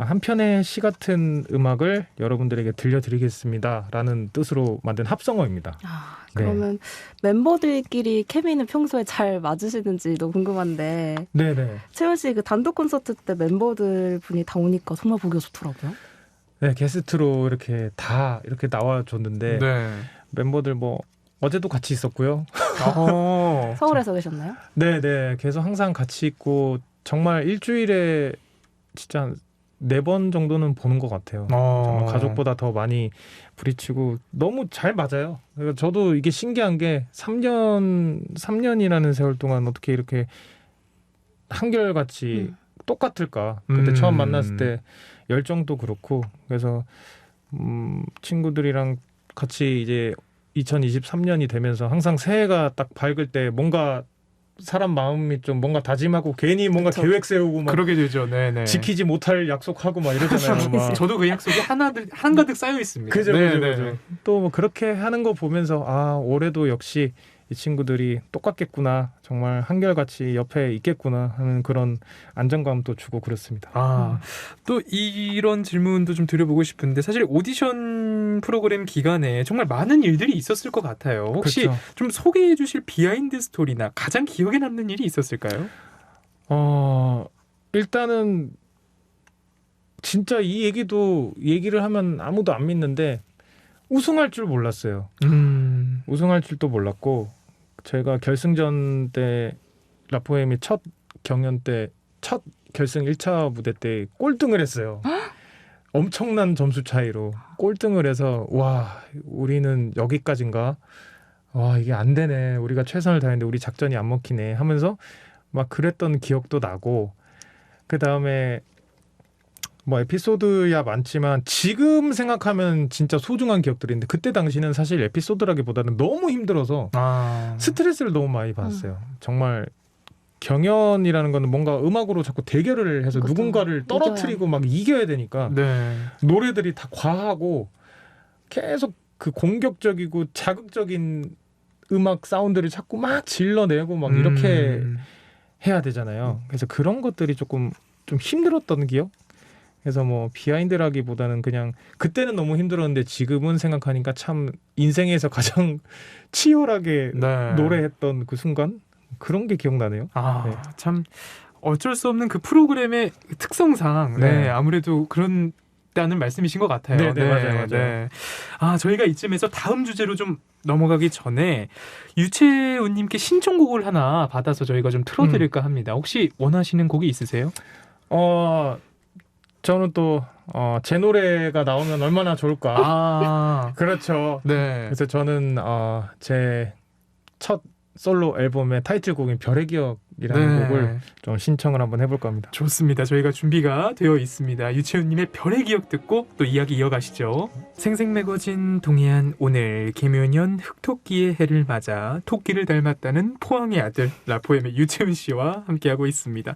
한 편의 시 같은 음악을 여러분들에게 들려드리겠습니다라는 뜻으로 만든 합성어입니다. 그러면 멤버들끼리 케미는 평소에 잘 맞으시는지도 궁금한데 네네. 채연 씨 그 단독 콘서트 때 멤버들 분이 다 오니까 정말 보기 좋더라고요. 네, 게스트로 이렇게 다 이렇게 나와줬는데 네. 멤버들 뭐 어제도 같이 있었고요. 서울에서 계셨나요? 네네. 계속 항상 같이 있고 정말 일주일에 진짜 한 4번 정도는 보는 것 같아요. 정말 가족보다 더 많이 부딪히고 너무 잘 맞아요. 그러니까 저도 이게 신기한 게 3년이라는 세월 동안 어떻게 이렇게 한결같이 똑같을까. 그때 처음 만났을 때 열정도 그렇고 그래서 친구들이랑 같이 이제 2023년이 되면서 항상 새해가 딱 밝을 때 뭔가 사람 마음이 좀 뭔가 다짐하고 괜히 뭔가 그쵸. 계획 세우고 막 그러게 되죠. 네네. 지키지 못할 약속하고 막 이러잖아요. 막. 저도 그 약속이 한가득 쌓여 있습니다. 그죠, 네, 그죠, 네, 그죠. 네. 또 뭐 그렇게 하는 거 보면서 아 올해도 역시 이 친구들이 똑같겠구나, 정말 한결같이 옆에 있겠구나 하는 그런 안정감도 주고 그렇습니다. 또 이런 질문도 좀 드려보고 싶은데 사실 오디션 프로그램 기간에 정말 많은 일들이 있었을 것 같아요. 혹시 그렇죠. 좀 소개해 주실 비하인드 스토리나 가장 기억에 남는 일이 있었을까요? 일단은 진짜 이 얘기를 하면 아무도 안 믿는데 우승할 줄 몰랐어요. 우승할 줄도 몰랐고 저희가 결승전 때 라포엠이 첫 경연 때 첫 결승 1차 무대 때 꼴등을 했어요. 엄청난 점수 차이로 꼴등을 해서 와 우리는 여기까지인가? 와 이게 안 되네. 우리가 최선을 다했는데 우리 작전이 안 먹히네 하면서 막 그랬던 기억도 나고 그 다음에 뭐 에피소드야 많지만 지금 생각하면 진짜 소중한 기억들인데 그때 당시는 사실 에피소드라기보다는 너무 힘들어서 스트레스를 너무 많이 받았어요. 정말 경연이라는 거는 뭔가 음악으로 자꾸 대결을 해서 그쵸. 누군가를 떨어뜨리고 막 이겨야 되니까 네. 노래들이 다 과하고 계속 그 공격적이고 자극적인 음악 사운드를 자꾸 막 질러내고 막 이렇게 해야 되잖아요. 그래서 그런 것들이 조금 좀 힘들었던 기억? 그래서 뭐 비하인드라기보다는 그냥 그때는 너무 힘들었는데 지금은 생각하니까 참 인생에서 가장 치열하게 네. 노래했던 그 순간? 그런 게 기억나네요. 네. 참 어쩔 수 없는 그 프로그램의 특성상 네. 아무래도 그런다는 말씀이신 것 같아요. 네, 맞아요. 저희가 이쯤에서 다음 주제로 좀 넘어가기 전에 유채훈님께 신청곡을 하나 받아서 저희가 좀 틀어드릴까 합니다. 혹시 원하시는 곡이 있으세요? 저는 또 제 노래가 나오면 얼마나 좋을까. 그렇죠. 네. 그래서 저는 제 첫 솔로 앨범의 타이틀곡인 별의 기억이라는 곡을 좀 신청을 한번 해볼까 합니다. 좋습니다. 저희가 준비가 되어 있습니다. 유채훈님의 별의 기억 듣고 또 이야기 이어가시죠. 생생매거진 동해안 오늘 개묘년 흑토끼의 해를 맞아 토끼를 닮았다는 포항의 아들 라포엠의 유채훈 씨와 함께하고 있습니다.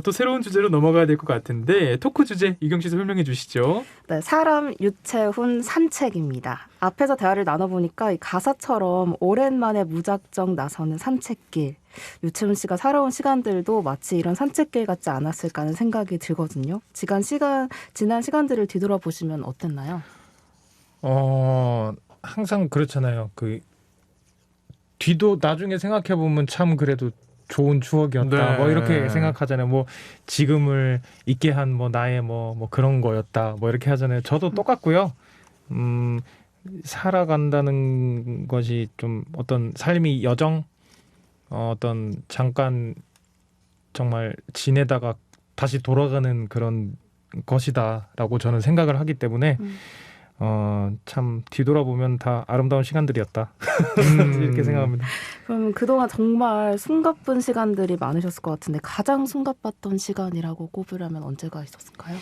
또 새로운 주제로 넘어가야 될 것 같은데 토크 주제 이경 씨 설명해 주시죠. 네, 사람 유채훈 산책입니다. 앞에서 대화를 나눠보니까 이 가사처럼 오랜만에 무작정 나서는 산책길. 유채훈 씨가 살아온 시간들도 마치 이런 산책길 같지 않았을까 하는 생각이 들거든요. 지난 시간들을 뒤돌아보시면 어땠나요? 항상 그렇잖아요. 뒤도 나중에 생각해 보면 참 그래도 좋은 추억이었다. 네. 뭐 이렇게 생각하잖아요. 뭐 지금을 있게 한 뭐 나의 뭐 그런 거였다. 뭐 이렇게 하잖아요. 저도 똑같고요. 살아간다는 것이 좀 어떤 삶이 여정, 어떤 잠깐 정말 지내다가 다시 돌아가는 그런 것이다라고 저는 생각을 하기 때문에 참 뒤돌아보면 다 아름다운 시간들이었다 이렇게 생각합니다. 그러면 그동안 정말 숨가쁜 시간들이 많으셨을 것 같은데 가장 숨가빴던 시간이라고 꼽으라면 언제가 있었을까요?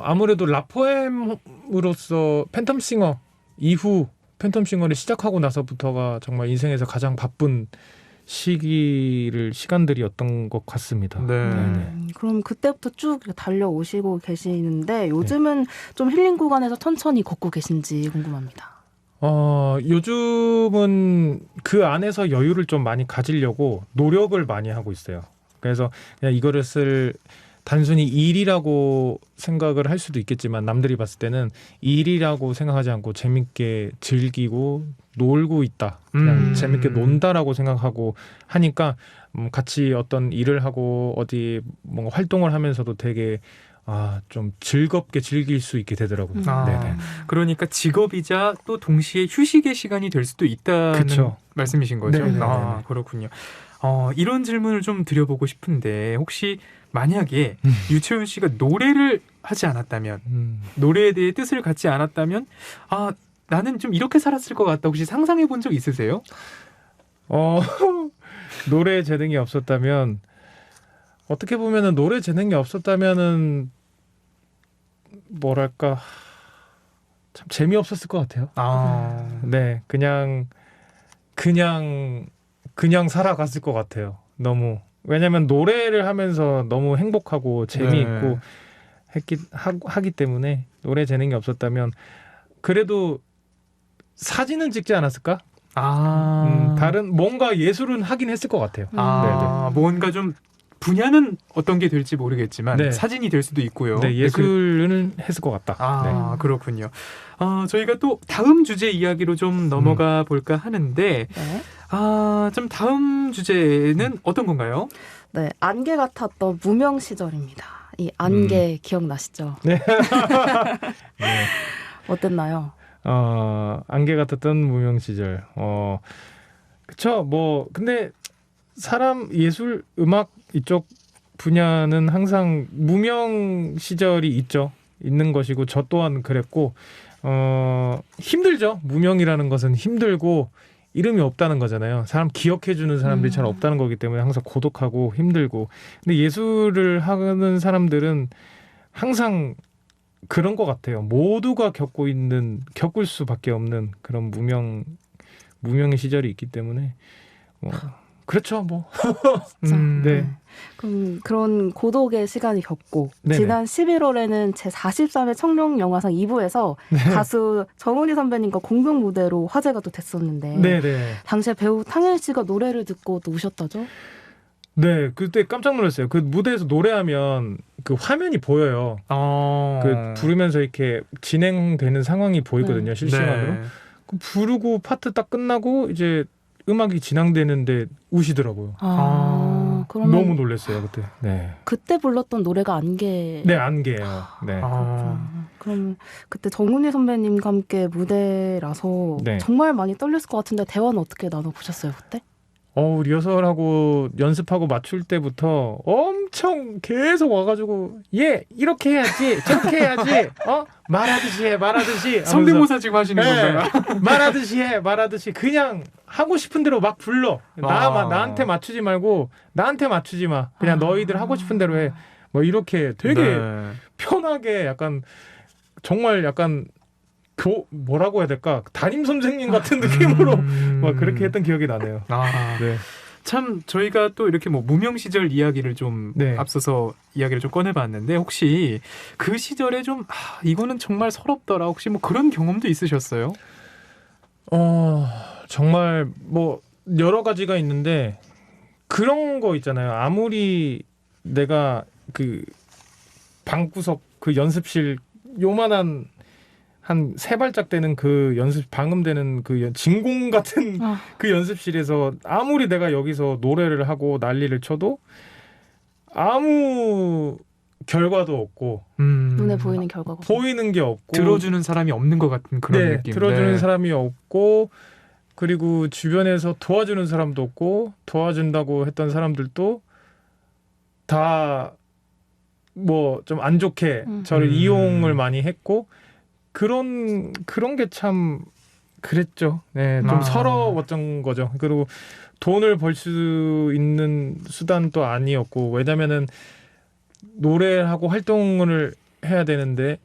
아무래도 라포엠으로서 팬텀싱어 이후 팬텀싱어를 시작하고 나서부터가 정말 인생에서 가장 바쁜 시간들이었던 것 같습니다. 그럼 그때부터 쭉 달려오시고 계시는데 요즘은 좀 힐링 구간에서 천천히 걷고 계신지 궁금합니다. 요즘은 그 안에서 여유를 좀 많이 가지려고 노력을 많이 하고 있어요. 그래서 그냥 이거를 단순히 일이라고 생각을 할 수도 있겠지만 남들이 봤을 때는 일이라고 생각하지 않고 재밌게 즐기고 놀고 있다. 그냥 재밌게 논다라고 생각하고 하니까 같이 어떤 일을 하고 어디 뭔가 활동을 하면서도 되게 좀 즐겁게 즐길 수 있게 되더라고요. 네네. 그러니까 직업이자 또 동시에 휴식의 시간이 될 수도 있다는 그쵸. 말씀이신 거죠? 네네네. 그렇군요. 이런 질문을 좀 드려보고 싶은데 혹시 만약에 유채윤 씨가 노래를 하지 않았다면 노래에 대해 뜻을 갖지 않았다면 나는 좀 이렇게 살았을 것 같다. 혹시 상상해 본 적 있으세요? 노래 재능이 없었다면 어떻게 보면은 노래 재능이 없었다면은 뭐랄까 참 재미없었을 것 같아요. 네, 그냥 살아갔을 것 같아요. 너무 왜냐면 노래를 하면서 너무 행복하고 재미있고 하기 때문에 노래 재능이 없었다면 그래도 사진은 찍지 않았을까? 다른 뭔가 예술은 하긴 했을 것 같아요. 네네. 뭔가 좀 분야는 어떤 게 될지 모르겠지만 네. 사진이 될 수도 있고요. 네, 예술은 했을 것 같다. 네. 그렇군요. 저희가 또 다음 주제 이야기로 좀 넘어가 볼까 하는데 네. 좀 다음 주제는 어떤 건가요? 네, 안개 같았던 무명 시절입니다. 이 안개 기억나시죠? 네. 네. 어땠나요? 안개 같았던 무명 시절. 그쵸. 근데 사람 예술, 음악 이쪽 분야는 항상 무명 시절이 있는 것이고 저 또한 그랬고 힘들죠. 무명이라는 것은 힘들고 이름이 없다는 거잖아요. 사람 기억해주는 사람들이 잘 없다는 거기 때문에 항상 고독하고 힘들고. 근데 예술을 하는 사람들은 항상 그런 것 같아요. 모두가 겪을 수밖에 없는 그런 무명의 시절이 있기 때문에 그렇죠. 네. 그럼 그런 고독의 시간이 겪고 네네. 지난 11월에는 제43회 청룡영화상 2부에서 가수 정은희 선배님과 공동 무대로 화제가 또 됐었는데 네네. 당시에 배우 탕현 씨가 노래를 듣고 또 우셨다죠? 네, 그때 깜짝 놀랐어요. 그 무대에서 노래하면 그 화면이 보여요. 그 부르면서 이렇게 진행되는 상황이 보이거든요. 실시간으로. 네. 그 부르고 파트 딱 끝나고 이제 음악이 진행되는데 우시더라고요. 그러면 너무 놀랐어요 그때. 네. 그때 불렀던 노래가 안개. 네, 안개예요. 네. 그럼 그때 정은희 선배님과 함께 무대라서 네. 정말 많이 떨렸을 것 같은데 대화는 어떻게 나눠보셨어요 그때? 리허설하고 연습하고 맞출 때부터 엄청 계속 와가지고 이렇게 해야지 저렇게 해야지 말하듯이 성대모사 지금 하시는 건가요? 말하듯이 그냥 하고 싶은 대로 막 불러. 나한테 맞추지 말고 나한테 맞추지 마. 그냥 너희들 하고 싶은 대로 해. 이렇게 되게 편하게 약간 정말 약간 뭐라고 해야 될까? 담임 선생님 같은 느낌으로 막 그렇게 했던 기억이 나네요. 네. 참 저희가 또 이렇게 무명 시절 이야기를 좀 앞서서 이야기를 좀 꺼내봤는데 혹시 그 시절에 좀 이거는 정말 서럽더라. 혹시 그런 경험도 있으셨어요? 정말 여러 가지가 있는데 그런 거 있잖아요. 아무리 내가 그 방구석 그 연습실 요만한 한 3발짝 되는 그 방음되는 그 진공 같은 그 연습실에서 아무리 내가 여기서 노래를 하고 난리를 쳐도 아무 결과도 없고 눈에 보이는 결과가 보이는 게 없고 들어주는 사람이 없는 것 같은 그런 느낌. 들어주는 사람이 없고 그리고 주변에서 도와주는 사람도 없고 도와준다고 했던 사람들도 다 좀 안 좋게 저를 이용을 많이 했고 그런 게 참 그랬죠. 네, 좀 서러웠던 거죠. 그리고 돈을 벌 수 있는 수단도 아니었고 왜냐면은 노래하고 활동을 해야 되는데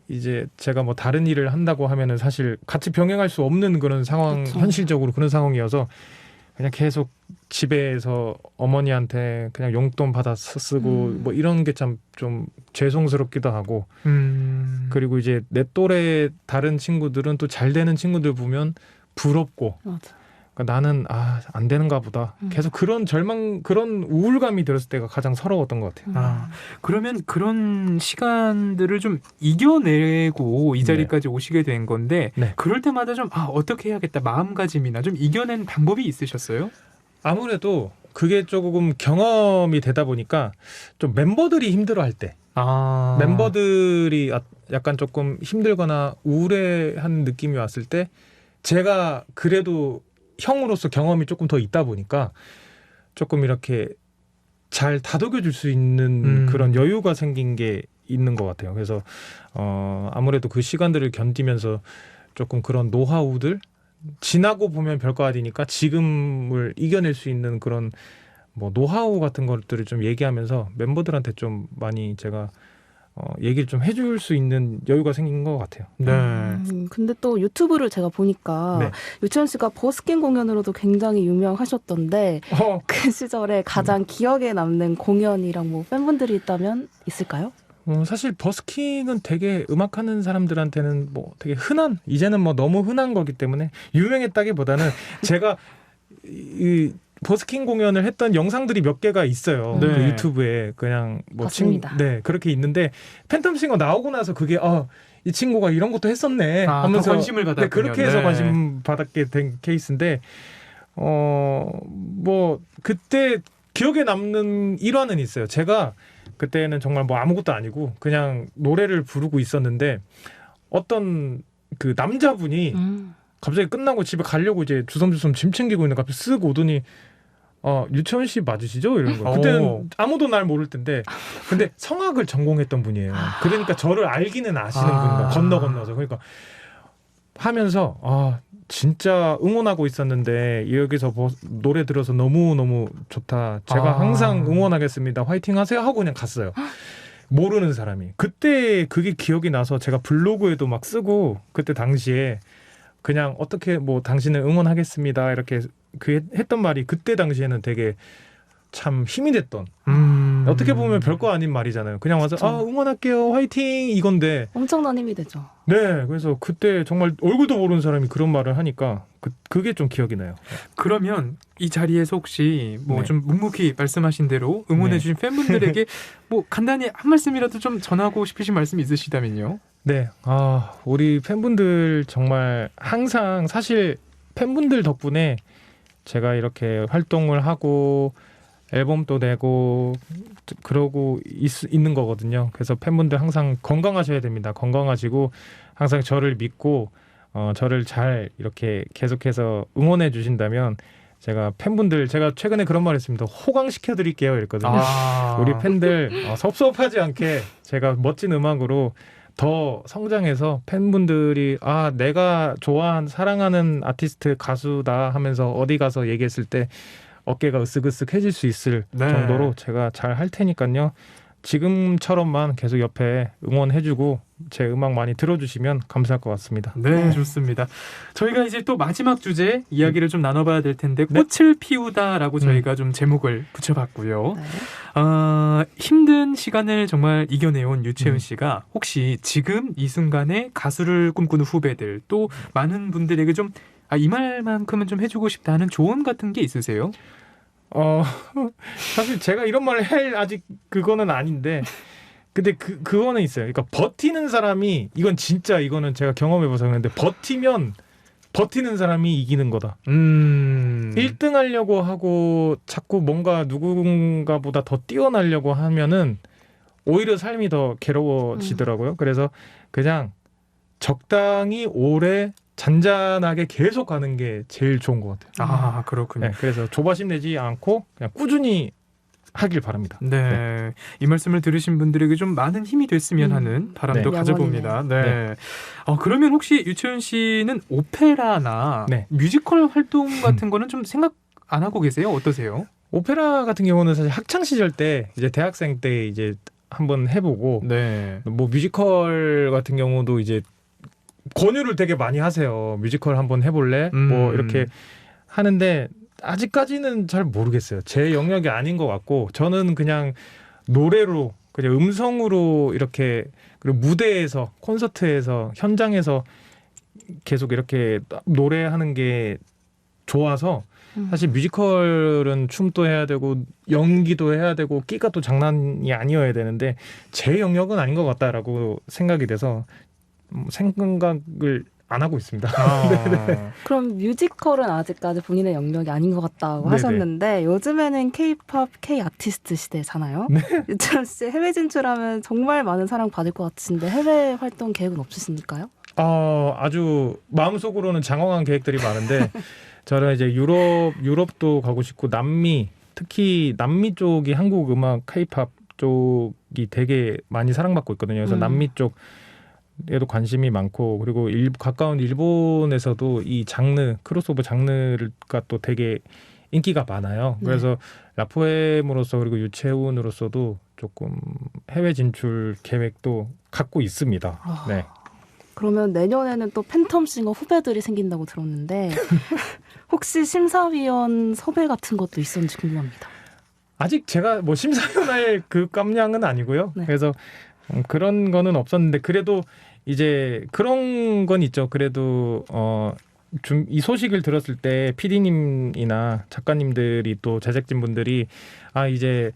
이제 제가 다른 일을 한다고 하면은 사실 같이 병행할 수 없는 그런 상황, 그쵸. 현실적으로 그런 상황이어서 그냥 계속 집에서 어머니한테 그냥 용돈 받아 쓰고 이런 게 참 좀 죄송스럽기도 하고 그리고 이제 내 또래 다른 친구들은 또 잘 되는 친구들 보면 부럽고 맞아. 그러니까 나는 안 되는가 보다. 계속 그런 그런 우울감이 들었을 때가 가장 서러웠던 것 같아요. 그러면 그런 시간들을 좀 이겨내고 이 자리까지 오시게 된 건데 네. 그럴 때마다 좀 어떻게 해야겠다 마음가짐이나 좀 이겨낸 방법이 있으셨어요? 아무래도 그게 조금 경험이 되다 보니까 좀 멤버들이 힘들어할 때 멤버들이 약간 조금 힘들거나 우울해하는 느낌이 왔을 때 제가 그래도 형으로서 경험이 조금 더 있다 보니까 조금 이렇게 잘 다독여 줄 수 있는 그런 여유가 생긴 게 있는 것 같아요. 그래서 아무래도 그 시간들을 견디면서 조금 그런 노하우들 지나고 보면 별거 아니니까 지금을 이겨낼 수 있는 그런 뭐 노하우 같은 것들을 좀 얘기하면서 멤버들한테 좀 많이 제가 얘기를 좀 해줄 수 있는 여유가 생긴 것 같아요. 네. 근데 또 유튜브를 제가 보니까 네. 유채현 씨가 버스킹 공연으로도 굉장히 유명하셨던데 그 시절에 가장 기억에 남는 공연이랑 뭐 팬분들이 있다면 있을까요? 사실 버스킹은 되게 음악하는 사람들한테는 뭐 되게 흔한 이제는 뭐 너무 흔한 거기 때문에 유명했다기보다는 제가 이 버스킹 공연을 했던 영상들이 몇 개가 있어요. 네. 그 유튜브에 그냥 뭐 맞습니다. 네 그렇게 있는데 팬텀싱어 나오고 나서 그게 이 친구가 이런 것도 했었네 하면서 더 관심을 받았군요. 네, 그렇게 해서 네. 관심 받게 된 케이스인데 뭐 그때 기억에 남는 일화는 있어요. 제가 그때는 정말 뭐 아무것도 아니고 그냥 노래를 부르고 있었는데 어떤 그 남자분이 갑자기 끝나고 집에 가려고 이제 주섬주섬 짐 챙기고 있는데 갑자기 쓱 오더니 유채원 씨 맞으시죠? 이런 거. 그때는 아무도 날 모를 텐데 근데 성악을 전공했던 분이에요. 그러니까 저를 알기는 아시는 분인가 건너서 그러니까 하면서 진짜 응원하고 있었는데 여기서 노래 들어서 너무너무 좋다. 제가 항상 응원하겠습니다. 화이팅 하세요 하고 그냥 갔어요. 모르는 사람이. 그때 그게 기억이 나서 제가 블로그에도 막 쓰고 그때 당시에 그냥 어떻게 뭐 당신을 응원하겠습니다 이렇게 했던 말이 그때 당시에는 되게 참 힘이 됐던 어떻게 보면 별거 아닌 말이잖아요. 그냥 와서 응원할게요 화이팅 이건데 엄청난 힘이 되죠. 네 그래서 그때 정말 얼굴도 모르는 사람이 그런 말을 하니까 그게 좀 기억이 나요. 그러면 이 자리에서 혹시 뭐 네. 좀 묵묵히 말씀하신 대로 응원해주신 팬분들에게 뭐 간단히 한 말씀이라도 좀 전하고 싶으신 말씀 있으시다면요? 네, 우리 팬분들 정말 항상 사실 팬분들 덕분에 제가 이렇게 활동을 하고 앨범도 내고 그러고 있는 거거든요. 그래서 팬분들 항상 건강하셔야 됩니다. 건강하시고 항상 저를 믿고 저를 잘 이렇게 계속해서 응원해 주신다면 제가 팬분들 제가 최근에 그런 말 했습니다. 호강시켜 드릴게요 이랬거든요. 우리 팬들 섭섭하지 않게 제가 멋진 음악으로 더 성장해서 팬분들이 내가 좋아하는 사랑하는 아티스트 가수다 하면서 어디 가서 얘기했을 때 어깨가 으쓱으쓱해질 수 있을 정도로 제가 잘 할 테니까요. 지금처럼만 계속 옆에 응원해주고 제 음악 많이 들어주시면 감사할 것 같습니다. 네, 좋습니다. 저희가 이제 또 마지막 주제 이야기를 좀 나눠봐야 될 텐데 꽃을 피우다라고 저희가 좀 제목을 붙여봤고요. 네. 힘든 시간을 정말 이겨내온 유채은 씨가 혹시 지금 이 순간에 가수를 꿈꾸는 후배들 또 많은 분들에게 좀 이 말만큼은 좀 해주고 싶다 하는 조언 같은 게 있으세요? 사실 제가 이런 말을 할 아직 그거는 아닌데 근데 그거는 있어요. 그러니까 버티는 사람이 이거는 제가 경험해봐서 그런데 버티는 사람이 이기는 거다. 1등 하려고 하고 자꾸 뭔가 누군가보다 더 뛰어나려고 하면은 오히려 삶이 더 괴로워지더라고요. 그래서 그냥 적당히 오래 잔잔하게 계속 가는 게 제일 좋은 것 같아요. 그렇군요. 네, 그래서 조바심 내지 않고 그냥 꾸준히 하길 바랍니다. 네. 이 말씀을 들으신 분들에게 좀 많은 힘이 됐으면 하는 바람도 가져봅니다. 네. 그러면 혹시 유채은 씨는 오페라나 뮤지컬 활동 같은 거는 좀 생각 안 하고 계세요? 어떠세요? 오페라 같은 경우는 사실 학창 시절 때 이제 대학생 때 이제 한번 해보고 뭐 뮤지컬 같은 경우도 이제 권유를 되게 많이 하세요. 뮤지컬 한번 해볼래? 뭐 이렇게 하는데 아직까지는 잘 모르겠어요. 제 영역이 아닌 것 같고 저는 그냥 노래로 그냥 음성으로 이렇게 그리고 무대에서 콘서트에서 현장에서 계속 이렇게 노래하는 게 좋아서 사실 뮤지컬은 춤도 해야 되고 연기도 해야 되고 끼가 또 장난이 아니어야 되는데 제 영역은 아닌 것 같다라고 생각이 돼서 생각을 안 하고 있습니다. 그럼 뮤지컬은 아직까지 본인의 영역이 아닌 것 같다고 네네. 하셨는데 요즘에는 K-팝, K-아티스트 시대잖아요. 네. 유채원 씨 해외 진출하면 정말 많은 사랑 받을 것 같으신데 해외 활동 계획은 없으십니까요? 아주 마음속으로는 장황한 계획들이 많은데 저는 이제 유럽도 가고 싶고 남미, 특히 남미 쪽이 한국 음악 K-팝 쪽이 되게 많이 사랑받고 있거든요. 그래서 남미 쪽에도 관심이 많고 그리고 가까운 일본에서도 이 장르 크로스오버 장르가 또 되게 인기가 많아요. 그래서 라포엠으로서 그리고 유채훈으로서도 조금 해외 진출 계획도 갖고 있습니다. 네. 그러면 내년에는 또 팬텀싱어 후배들이 생긴다고 들었는데 혹시 심사위원 섭외 같은 것도 있었는지 궁금합니다. 아직 제가 뭐 심사위원 할 그 깜냥은 아니고요. 네. 그래서 그런 거는 없었는데 그래도 이제 그런 건 있죠. 그래도 이 소식을 들었을 때 PD님이나 작가님들이 또 제작진분들이 이제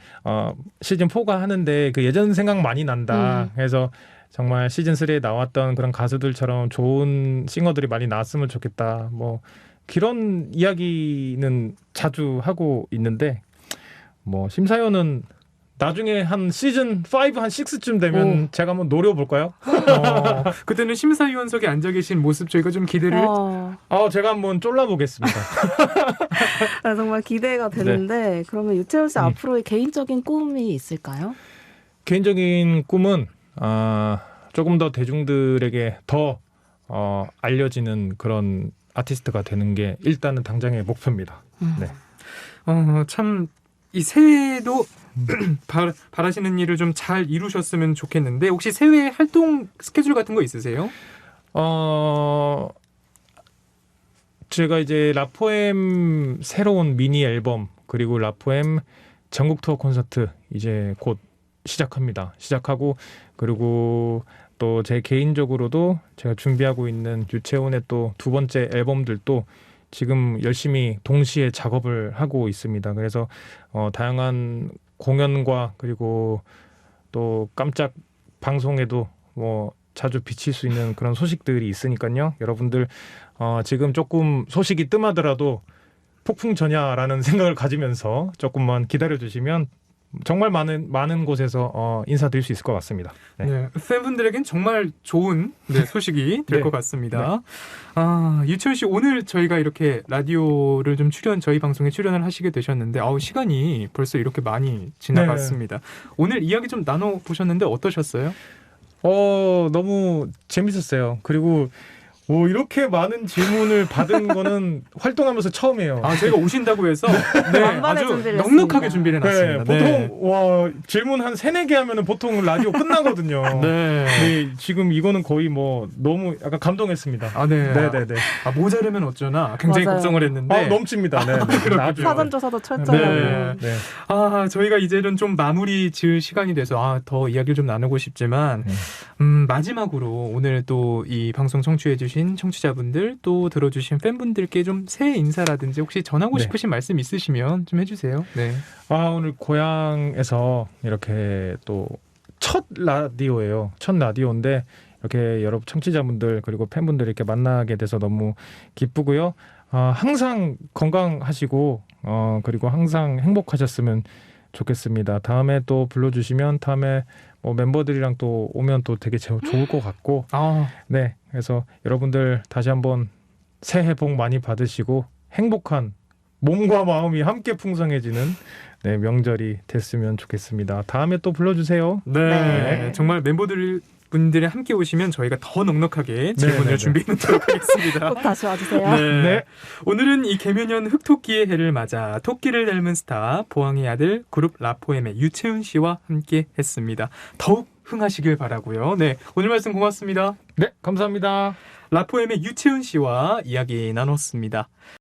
시즌 4가 하는데 그 예전 생각 많이 난다. 그래서 정말 시즌 3에 나왔던 그런 가수들처럼 좋은 싱어들이 많이 나왔으면 좋겠다. 뭐 그런 이야기는 자주 하고 있는데 뭐 심사위원은 나중에 한 시즌 5, 한 6쯤 되면 제가 한번 노려볼까요? 그때는 심사위원석에 앉아 계신 모습 저희가 좀 기대를 제가 한번 쫄라보겠습니다. 정말 기대가 되는데 그러면 유채원 씨 앞으로의 개인적인 꿈이 있을까요? 개인적인 꿈은 조금 더 대중들에게 더 알려지는 그런 아티스트가 되는 게 일단은 당장의 목표입니다. 네. 참 이 새해에도 바라시는 일을 좀 잘 이루셨으면 좋겠는데 혹시 새해 활동 스케줄 같은 거 있으세요? 제가 이제 라포엠 새로운 미니 앨범 그리고 라포엠 전국 투어 콘서트 이제 곧 시작하고 그리고 또 제 개인적으로도 제가 준비하고 있는 유채훈의 또 두 번째 앨범들도 지금 열심히 동시에 작업을 하고 있습니다. 그래서 다양한 공연과 그리고 또 깜짝 방송에도 뭐 자주 비칠 수 있는 그런 소식들이 있으니까요. 여러분들 지금 조금 소식이 뜸하더라도 폭풍전야라는 생각을 가지면서 조금만 기다려주시면 정말 많은 곳에서 인사드릴 수 있을 것 같습니다. 네. 네, 팬분들에겐 정말 좋은 소식이 될 것 같습니다. 유채훈 씨 오늘 저희가 이렇게 라디오를 좀 저희 방송에 출연을 하시게 되셨는데 시간이 벌써 이렇게 많이 지나갔습니다. 오늘 이야기 좀 나눠보셨는데 어떠셨어요? 너무 재밌었어요. 그리고 이렇게 많은 질문을 받은 거는 활동하면서 처음이에요. 저희가 오신다고 해서 만반의 아주 준비를 넉넉하게 했습니다. 준비를 해놨습니다. 보통 질문 한 3-4개 하면은 보통 라디오 끝나거든요. 네, 지금 이거는 거의 뭐 너무 약간 감동했습니다. 네네네. 모자르면 어쩌나 굉장히 맞아요. 걱정을 했는데 넘칩니다. 네. 그렇군요. 사전조사도 철저하고. 네. 저희가 이제는 좀 마무리 지을 시간이 돼서 더 이야기를 좀 나누고 싶지만 마지막으로 오늘 또 이 방송 청취해주신 청취자분들 또 들어주신 팬분들께 좀 새해 인사라든지 혹시 전하고 싶으신 말씀 있으시면 좀 해주세요. 네. 오늘 고향에서 이렇게 또 첫 라디오예요. 첫 라디오인데 이렇게 여러분 청취자분들 그리고 팬분들 이렇게 만나게 돼서 너무 기쁘고요. 항상 건강하시고 그리고 항상 행복하셨으면 좋겠습니다. 다음에 또 불러주시면 다음에 멤버들이랑 또 오면 또 되게 좋을 것 같고 네, 그래서 여러분들 다시 한번 새해 복 많이 받으시고 행복한 몸과 마음이 함께 풍성해지는 명절이 됐으면 좋겠습니다. 다음에 또 불러주세요. 네. 정말 멤버분들이 함께 오시면 저희가 더 넉넉하게 질문을 준비해놓도록 하겠습니다. 꼭 다시 와주세요. 네. 오늘은 이 개묘년 흑토끼의 해를 맞아 토끼를 닮은 스타 포항의 아들 그룹 라포엠의 유채훈 씨와 함께 했습니다. 더욱 흥하시길 바라고요. 네, 오늘 말씀 고맙습니다. 네, 감사합니다. 라포엠의 유채훈 씨와 이야기 나눴습니다.